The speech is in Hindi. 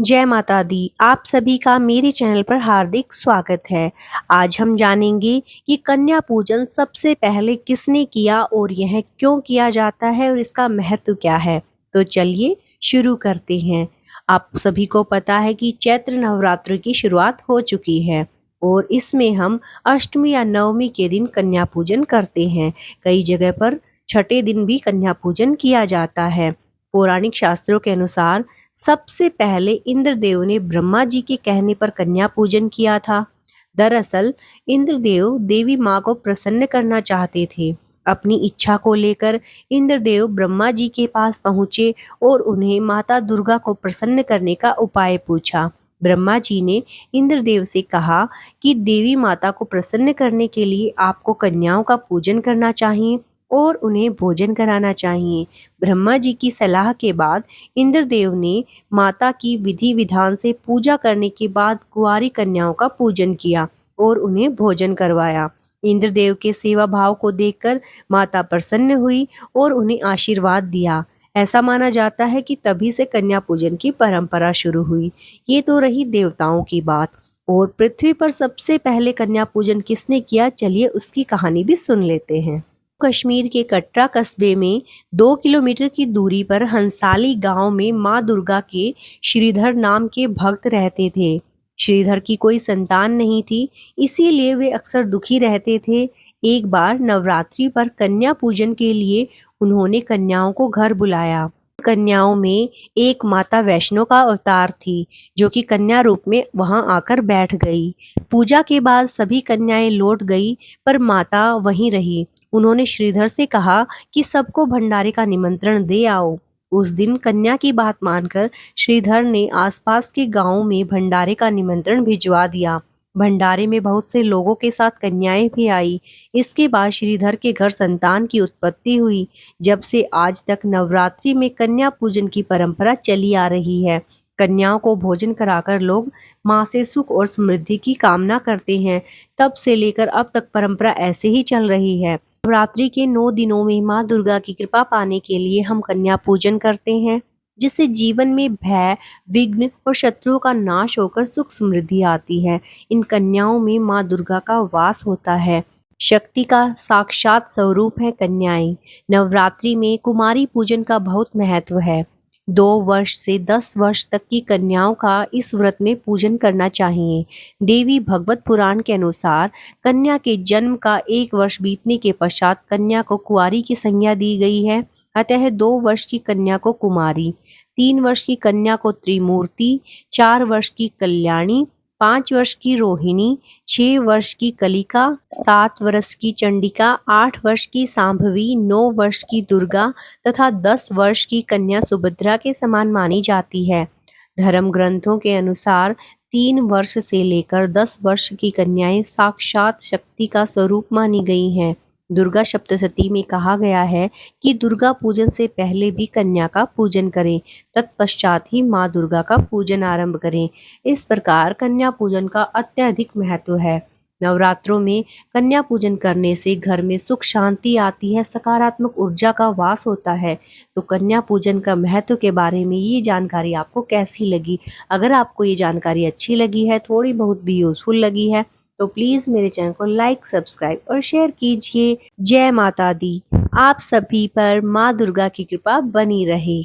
जय माता दी। आप सभी का मेरे चैनल पर हार्दिक स्वागत है। आज हम जानेंगे कि कन्या पूजन सबसे पहले किसने किया और यह क्यों किया जाता है और इसका महत्व क्या है। तो चलिए शुरू करते हैं। आप सभी को पता है कि चैत्र नवरात्र की शुरुआत हो चुकी है और इसमें हम अष्टमी या नवमी के दिन कन्या पूजन करते हैं। कई जगह पर छठे दिन भी कन्या पूजन किया जाता है। पौराणिक शास्त्रों के अनुसार सबसे पहले इंद्रदेव ने ब्रह्मा जी के कहने पर कन्या पूजन किया था। दरअसल इंद्रदेव देवी माँ को प्रसन्न करना चाहते थे। अपनी इच्छा को लेकर इंद्रदेव ब्रह्मा जी के पास पहुँचे और उन्हें माता दुर्गा को प्रसन्न करने का उपाय पूछा। ब्रह्मा जी ने इंद्रदेव से कहा कि देवी माता को प्रसन्न करने के लिए आपको कन्याओं का पूजन करना चाहिए और उन्हें भोजन कराना चाहिए। ब्रह्मा जी की सलाह के बाद इंद्रदेव ने माता की विधि विधान से पूजा करने के बाद कुंवारी कन्याओं का पूजन किया और उन्हें भोजन करवाया। इंद्रदेव के सेवा भाव को देखकर माता प्रसन्न हुई और उन्हें आशीर्वाद दिया। ऐसा माना जाता है कि तभी से कन्या पूजन की परंपरा शुरू हुई। ये तो रही देवताओं की बात। और पृथ्वी पर सबसे पहले कन्या पूजन किसने किया, चलिए उसकी कहानी भी सुन लेते हैं। कश्मीर के कटरा कस्बे में 2 किलोमीटर की दूरी पर हंसाली गांव में मां दुर्गा के श्रीधर नाम के भक्त रहते थे। श्रीधर की कोई संतान नहीं थी, इसीलिए वे अक्सर दुखी रहते थे। एक बार नवरात्रि पर कन्या पूजन के लिए उन्होंने कन्याओं को घर बुलाया। कन्याओं में एक माता वैष्णो का अवतार थी, जो कि कन्या रूप में वहां आकर बैठ गई। पूजा के बाद सभी कन्याएं लौट गई, पर माता वहीं रही। उन्होंने श्रीधर से कहा कि सबको भंडारे का निमंत्रण दे आओ। उस दिन कन्या की बात मानकर श्रीधर ने आसपास के गांवों में भंडारे का निमंत्रण भिजवा दिया। भंडारे में बहुत से लोगों के साथ कन्याएं भी आई। इसके बाद श्रीधर के घर संतान की उत्पत्ति हुई। जब से आज तक नवरात्रि में कन्या पूजन की परंपरा चली आ रही है। कन्याओं को भोजन कराकर लोग माँ से सुख और समृद्धि की कामना करते हैं। तब से लेकर अब तक परंपरा ऐसे ही चल रही है। नवरात्रि के 9 दिनों में माँ दुर्गा की कृपा पाने के लिए हम कन्या पूजन करते हैं, जिससे जीवन में भय, विघ्न और शत्रुओं का नाश होकर सुख समृद्धि आती है। इन कन्याओं में माँ दुर्गा का वास होता है। शक्ति का साक्षात स्वरूप है कन्याएं। नवरात्रि में कुमारी पूजन का बहुत महत्व है। 2 वर्ष से 10 वर्ष तक की कन्याओं का इस व्रत में पूजन करना चाहिए। देवी भगवत पुराण के अनुसार कन्या के जन्म का 1 वर्ष बीतने के पश्चात कन्या को कुंवारी की संज्ञा दी गई है। अतः 2 वर्ष की कन्या को कुमारी, 3 वर्ष की कन्या को त्रिमूर्ति, 4 वर्ष की कल्याणी, 5 वर्ष की रोहिणी, 6 वर्ष की कलिका, 7 वर्ष की चंडिका, 8 वर्ष की सांभवी, 9 वर्ष की दुर्गा तथा 10 वर्ष की कन्या सुभद्रा के समान मानी जाती है। धर्म ग्रंथों के अनुसार 3 वर्ष से लेकर 10 वर्ष की कन्याएं साक्षात शक्ति का स्वरूप मानी गई हैं। दुर्गा सप्तशती में कहा गया है कि दुर्गा पूजन से पहले भी कन्या का पूजन करें, तत्पश्चात ही माँ दुर्गा का पूजन आरंभ करें। इस प्रकार कन्या पूजन का अत्यधिक महत्व है। नवरात्रों में कन्या पूजन करने से घर में सुख शांति आती है, सकारात्मक ऊर्जा का वास होता है। तो कन्या पूजन का महत्व के बारे में ये जानकारी आपको कैसी लगी? अगर आपको ये जानकारी अच्छी लगी है, थोड़ी बहुत भी यूजफुल लगी है, तो प्लीज़ मेरे चैनल को लाइक, सब्सक्राइब और शेयर कीजिए। जय माता दी। आप सभी पर माँ दुर्गा की कृपा बनी रहे।